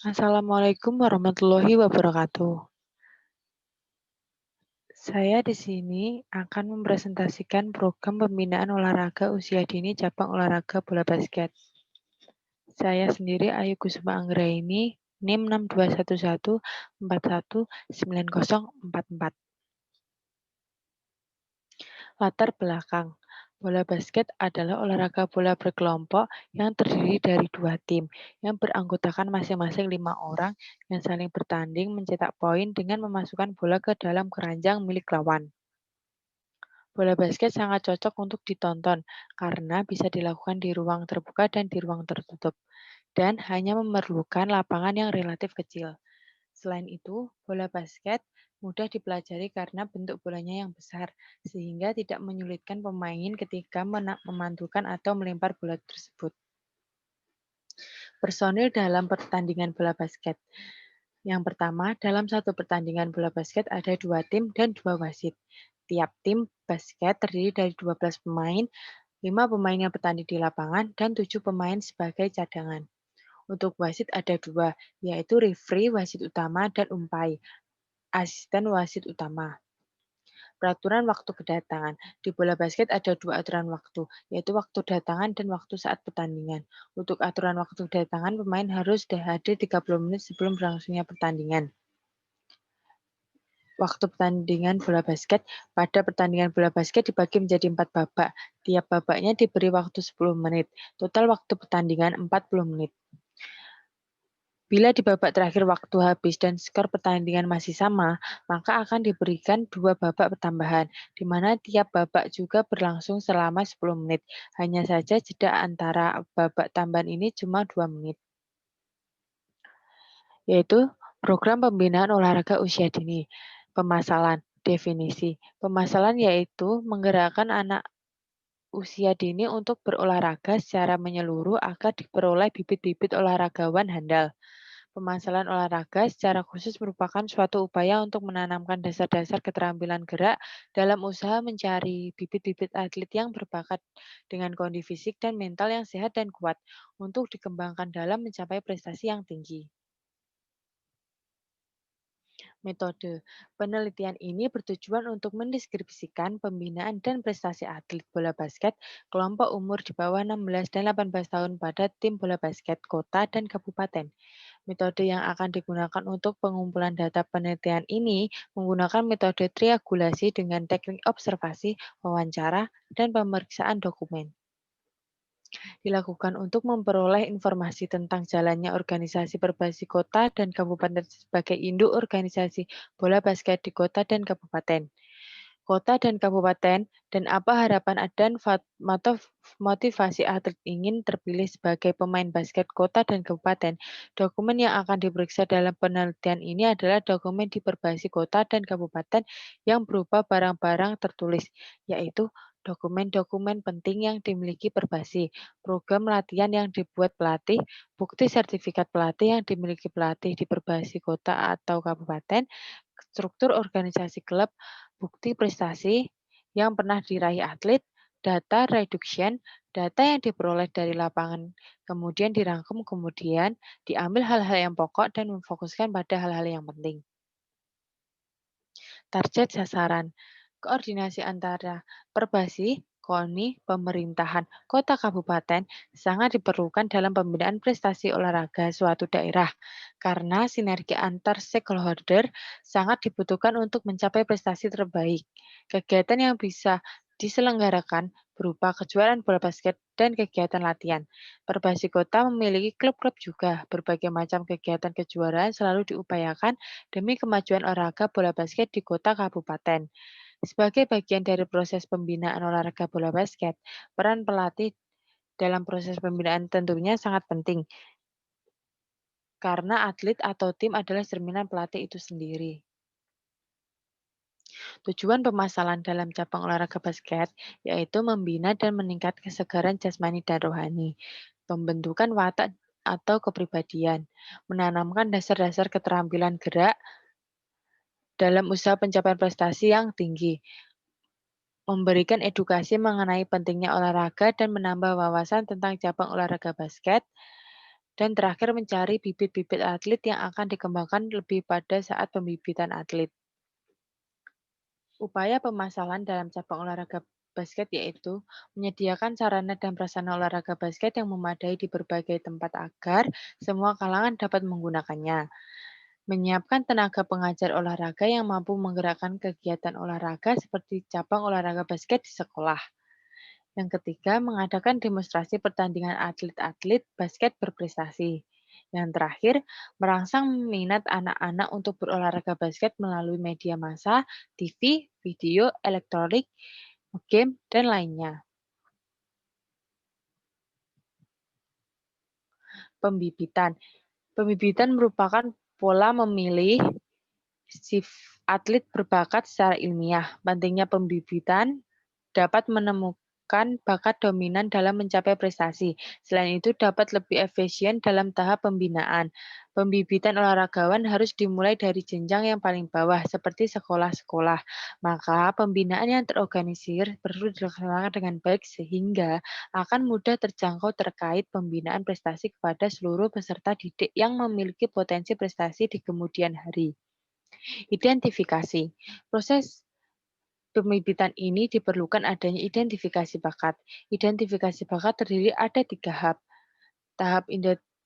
Assalamualaikum warahmatullahi wabarakatuh. Saya di sini akan mempresentasikan program pembinaan olahraga usia dini cabang olahraga bola basket. Saya sendiri Ayu Kusuma Anggraini, NIM 6211419044. Latar belakang. Bola basket adalah olahraga bola berkelompok yang terdiri dari 2 tim yang beranggotakan masing-masing 5 orang yang saling bertanding mencetak poin dengan memasukkan bola ke dalam keranjang milik lawan. Bola basket sangat cocok untuk ditonton karena bisa dilakukan di ruang terbuka dan di ruang tertutup, dan hanya memerlukan lapangan yang relatif kecil. Selain itu, bola basket mudah dipelajari karena bentuk bolanya yang besar, sehingga tidak menyulitkan pemain ketika memantulkan atau melempar bola tersebut. Personil dalam pertandingan bola basket. Yang pertama, dalam satu pertandingan bola basket ada 2 tim dan 2 wasit. Tiap tim basket terdiri dari 12 pemain, 5 pemain yang bertanding di lapangan, dan 7 pemain sebagai cadangan. Untuk wasit ada 2, yaitu referee wasit utama dan umpai, asisten wasit utama. Peraturan waktu kedatangan. Di bola basket ada 2 aturan waktu, yaitu waktu datangan dan waktu saat pertandingan. Untuk aturan waktu kedatangan, pemain harus hadir 30 menit sebelum berlangsungnya pertandingan. Waktu pertandingan bola basket. Pada pertandingan bola basket dibagi menjadi 4 babak. Tiap babaknya diberi waktu 10 menit. Total waktu pertandingan 40 menit. Bila di babak terakhir waktu habis dan skor pertandingan masih sama, maka akan diberikan 2 babak pertambahan, di mana tiap babak juga berlangsung selama 10 menit. Hanya saja jeda antara babak tambahan ini cuma 2 menit. Yaitu program pembinaan olahraga usia dini. Pemasalan, definisi. Pemasalan yaitu menggerakkan anak usia dini untuk berolahraga secara menyeluruh agar diperoleh bibit-bibit olahragawan handal. Pemasalan olahraga secara khusus merupakan suatu upaya untuk menanamkan dasar-dasar keterampilan gerak dalam usaha mencari bibit-bibit atlet yang berbakat dengan kondisi fisik dan mental yang sehat dan kuat untuk dikembangkan dalam mencapai prestasi yang tinggi. Metode penelitian ini bertujuan untuk mendeskripsikan pembinaan dan prestasi atlet bola basket kelompok umur di bawah 16 dan 18 tahun pada tim bola basket kota dan kabupaten. Metode yang akan digunakan untuk pengumpulan data penelitian ini menggunakan metode triangulasi dengan teknik observasi, wawancara, dan pemeriksaan dokumen. Dilakukan untuk memperoleh informasi tentang jalannya organisasi perbasi kota dan kabupaten sebagai induk organisasi bola basket di kota dan kabupaten. Kota dan kabupaten, dan apa harapan dan motivasi atlet ingin terpilih sebagai pemain basket kota dan kabupaten. Dokumen yang akan diperiksa dalam penelitian ini adalah dokumen di perbasi kota dan kabupaten yang berupa barang-barang tertulis, yaitu dokumen-dokumen penting yang dimiliki perbasi, program latihan yang dibuat pelatih, bukti sertifikat pelatih yang dimiliki pelatih di perbasi kota atau kabupaten, struktur organisasi klub, bukti prestasi yang pernah diraih atlet, data reduction, data yang diperoleh dari lapangan, kemudian dirangkum, kemudian diambil hal-hal yang pokok dan memfokuskan pada hal-hal yang penting. Target sasaran, koordinasi antara perbasi, KONI, pemerintahan, kota kabupaten sangat diperlukan dalam pembinaan prestasi olahraga suatu daerah karena sinergi antar stakeholder sangat dibutuhkan untuk mencapai prestasi terbaik. Kegiatan yang bisa diselenggarakan berupa kejuaraan bola basket dan kegiatan latihan. Perbasi kota memiliki klub-klub juga. Berbagai macam kegiatan kejuaraan selalu diupayakan demi kemajuan olahraga bola basket di kota kabupaten. Sebagai bagian dari proses pembinaan olahraga bola basket, peran pelatih dalam proses pembinaan tentunya sangat penting, karena atlet atau tim adalah cerminan pelatih itu sendiri. Tujuan pemasalan dalam cabang olahraga basket yaitu membina dan meningkatkan kesegaran jasmani dan rohani, pembentukan watak atau kepribadian, menanamkan dasar-dasar keterampilan gerak dalam usaha pencapaian prestasi yang tinggi, memberikan edukasi mengenai pentingnya olahraga dan menambah wawasan tentang cabang olahraga basket, Dan terakhir mencari bibit-bibit atlet yang akan dikembangkan lebih pada saat pembibitan atlet. Upaya pemasalan dalam cabang olahraga basket yaitu menyediakan sarana dan prasarana olahraga basket yang memadai di berbagai tempat agar semua kalangan dapat menggunakannya. Menyiapkan tenaga pengajar olahraga yang mampu menggerakkan kegiatan olahraga seperti cabang olahraga basket di sekolah. Yang ketiga, mengadakan demonstrasi pertandingan atlet-atlet basket berprestasi. Yang terakhir, merangsang minat anak-anak untuk berolahraga basket melalui media massa, TV, video, elektronik, game, dan lainnya. Pembibitan. Pembibitan merupakan pola memilih si atlet berbakat secara ilmiah. Pentingnya pembibitan dapat menemukan bakat dominan dalam mencapai prestasi. Selain itu, dapat lebih efisien dalam tahap pembinaan. Pembibitan olahragawan harus dimulai dari jenjang yang paling bawah, seperti sekolah-sekolah. Maka, pembinaan yang terorganisir perlu dilaksanakan dengan baik sehingga akan mudah terjangkau terkait pembinaan prestasi kepada seluruh peserta didik yang memiliki potensi prestasi di kemudian hari. Identifikasi. Proses pembibitan ini diperlukan adanya identifikasi bakat. Identifikasi bakat terdiri ada 3 tahap. Tahap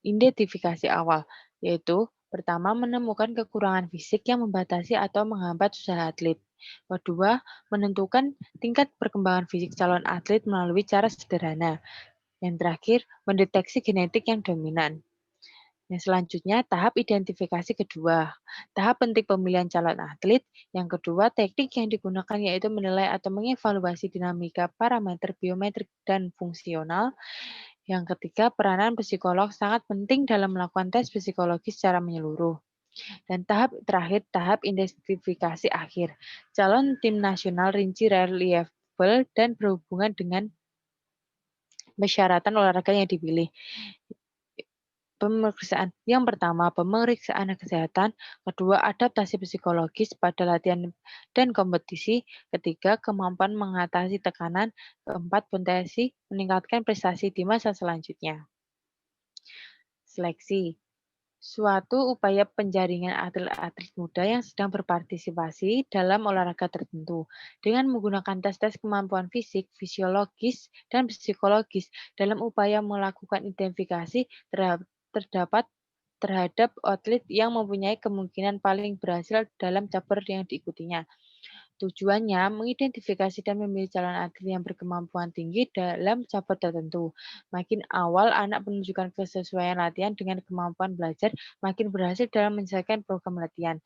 identifikasi awal, yaitu pertama menemukan kekurangan fisik yang membatasi atau menghambat usaha atlet. Kedua, menentukan tingkat perkembangan fisik calon atlet melalui cara sederhana. Yang terakhir, mendeteksi genetik yang dominan. Yang selanjutnya, tahap identifikasi kedua. Tahap penting pemilihan calon atlet. Yang kedua, teknik yang digunakan yaitu menilai atau mengevaluasi dinamika parameter biometrik dan fungsional. Yang ketiga, peranan psikolog sangat penting dalam melakukan tes psikologi secara menyeluruh. Dan tahap terakhir, tahap identifikasi akhir. Calon tim nasional rinci reliable dan berhubungan dengan persyaratan olahraga yang dipilih. Pemeriksaan. Yang pertama, pemeriksaan kesehatan. Kedua, adaptasi psikologis pada latihan dan kompetisi. Ketiga, kemampuan mengatasi tekanan. Keempat, potensi meningkatkan prestasi di masa selanjutnya. Seleksi. Suatu upaya penjaringan atlet-atlet muda yang sedang berpartisipasi dalam olahraga tertentu dengan menggunakan tes-tes kemampuan fisik, fisiologis, dan psikologis dalam upaya melakukan identifikasi terdapat terhadap atlet yang mempunyai kemungkinan paling berhasil dalam cabur yang diikutinya. Tujuannya mengidentifikasi dan memilih calon atlet yang berkemampuan tinggi dalam cabur tertentu. Makin awal anak menunjukkan kesesuaian latihan dengan kemampuan belajar, makin berhasil dalam menyelesaikan program latihan.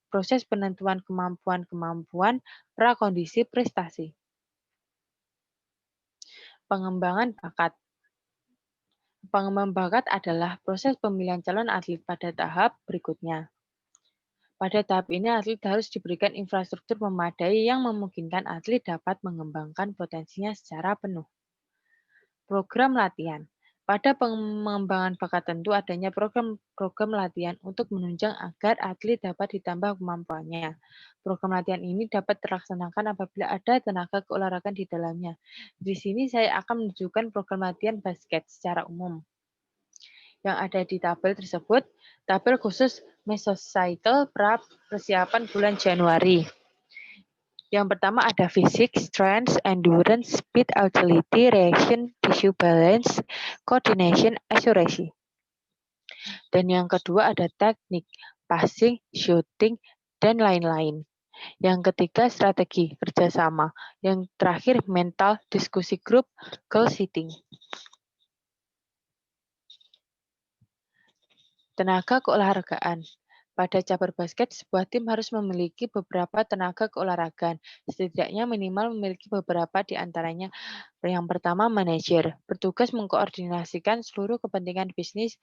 Proses penentuan kemampuan-kemampuan prakondisi prestasi. Pengembangan bakat. Pengembangan bakat adalah proses pemilihan calon atlet pada tahap berikutnya. Pada tahap ini, atlet harus diberikan infrastruktur memadai yang memungkinkan atlet dapat mengembangkan potensinya secara penuh. Program latihan. Pada pengembangan bakat tentu adanya program latihan untuk menunjang agar atlet dapat ditambah kemampuannya. Program latihan ini dapat terlaksanakan apabila ada tenaga keolahragaan di dalamnya. Di sini saya akan menunjukkan program latihan basket secara umum yang ada di tabel tersebut, tabel khusus mesocycle pra persiapan bulan Januari. Yang pertama ada fisik, strength, endurance, speed, agility, reaction, tissue balance, coordination, accuracy. Dan yang kedua ada teknik, passing, shooting, dan lain-lain. Yang ketiga strategi, kerjasama. Yang terakhir mental, diskusi grup, goal setting. Tenaga keolahragaan. Pada cabur basket, sebuah tim harus memiliki beberapa tenaga keolahragaan. Setidaknya minimal memiliki beberapa di antaranya. Yang pertama, manajer. Bertugas mengkoordinasikan seluruh kepentingan bisnis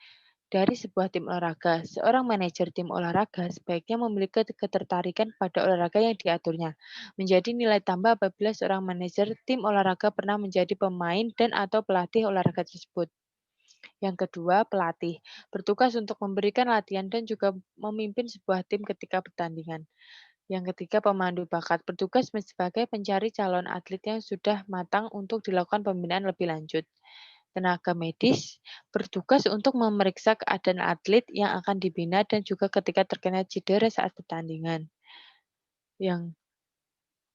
dari sebuah tim olahraga. Seorang manajer tim olahraga sebaiknya memiliki ketertarikan pada olahraga yang diaturnya. Menjadi nilai tambah apabila seorang manajer tim olahraga pernah menjadi pemain dan atau pelatih olahraga tersebut. Yang kedua, pelatih. Bertugas untuk memberikan latihan dan juga memimpin sebuah tim ketika pertandingan. Yang ketiga, pemandu bakat. Bertugas sebagai pencari calon atlet yang sudah matang untuk dilakukan pembinaan lebih lanjut. Tenaga medis bertugas untuk memeriksa keadaan atlet yang akan dibina dan juga ketika terkena cedera saat pertandingan. Yang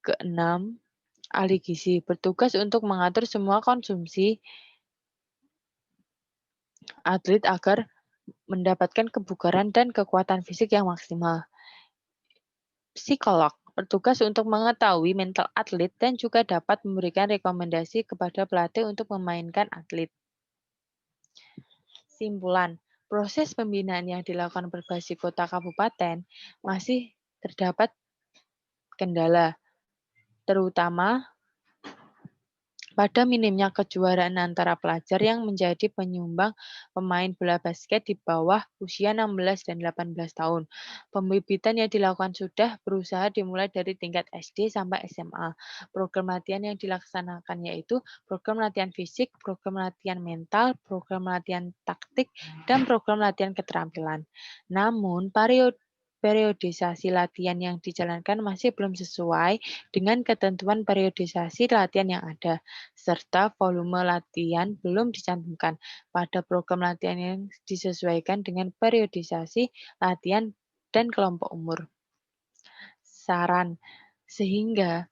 keenam, ahli gizi bertugas untuk mengatur semua konsumsi atlet agar mendapatkan kebugaran dan kekuatan fisik yang maksimal. Psikolog bertugas untuk mengetahui mental atlet dan juga dapat memberikan rekomendasi kepada pelatih untuk memainkan atlet. Simpulan, proses pembinaan yang dilakukan berbasis kota kabupaten masih terdapat kendala, terutama pada minimnya kejuaraan antara pelajar yang menjadi penyumbang pemain bola basket di bawah usia 16 dan 18 tahun. Pembibitan yang dilakukan sudah berusaha dimulai dari tingkat SD sampai SMA. Program latihan yang dilaksanakan yaitu program latihan fisik, program latihan mental, program latihan taktik, dan program latihan keterampilan. Namun, periodisasi latihan yang dijalankan masih belum sesuai dengan ketentuan periodisasi latihan yang ada serta volume latihan belum dicantumkan pada program latihan yang disesuaikan dengan periodisasi latihan dan kelompok umur. Saran, sehingga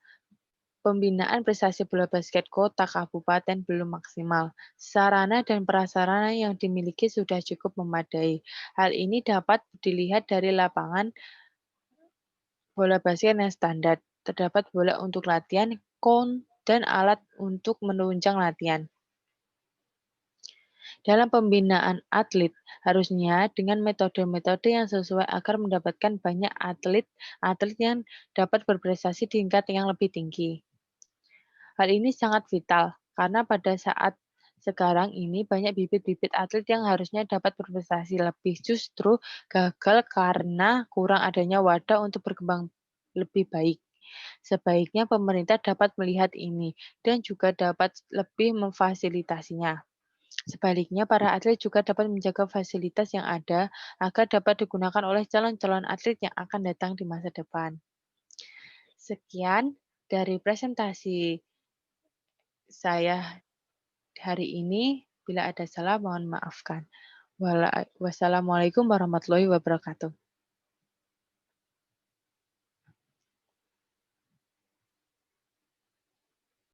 pembinaan prestasi bola basket kota kabupaten belum maksimal. Sarana dan prasarana yang dimiliki sudah cukup memadai. Hal ini dapat dilihat dari lapangan bola basket yang standar. Terdapat bola untuk latihan, kon, dan alat untuk menunjang latihan. Dalam pembinaan atlet, harusnya dengan metode-metode yang sesuai agar mendapatkan banyak atlet yang dapat berprestasi di tingkat yang lebih tinggi. Hal ini sangat vital karena pada saat sekarang ini banyak bibit-bibit atlet yang harusnya dapat berprestasi lebih justru gagal karena kurang adanya wadah untuk berkembang lebih baik. Sebaiknya pemerintah dapat melihat ini dan juga dapat lebih memfasilitasinya. Sebaliknya, para atlet juga dapat menjaga fasilitas yang ada agar dapat digunakan oleh calon-calon atlet yang akan datang di masa depan. Sekian dari presentasi saya hari ini. Bila ada salah, mohon maafkan. Wassalamualaikum warahmatullahi wabarakatuh.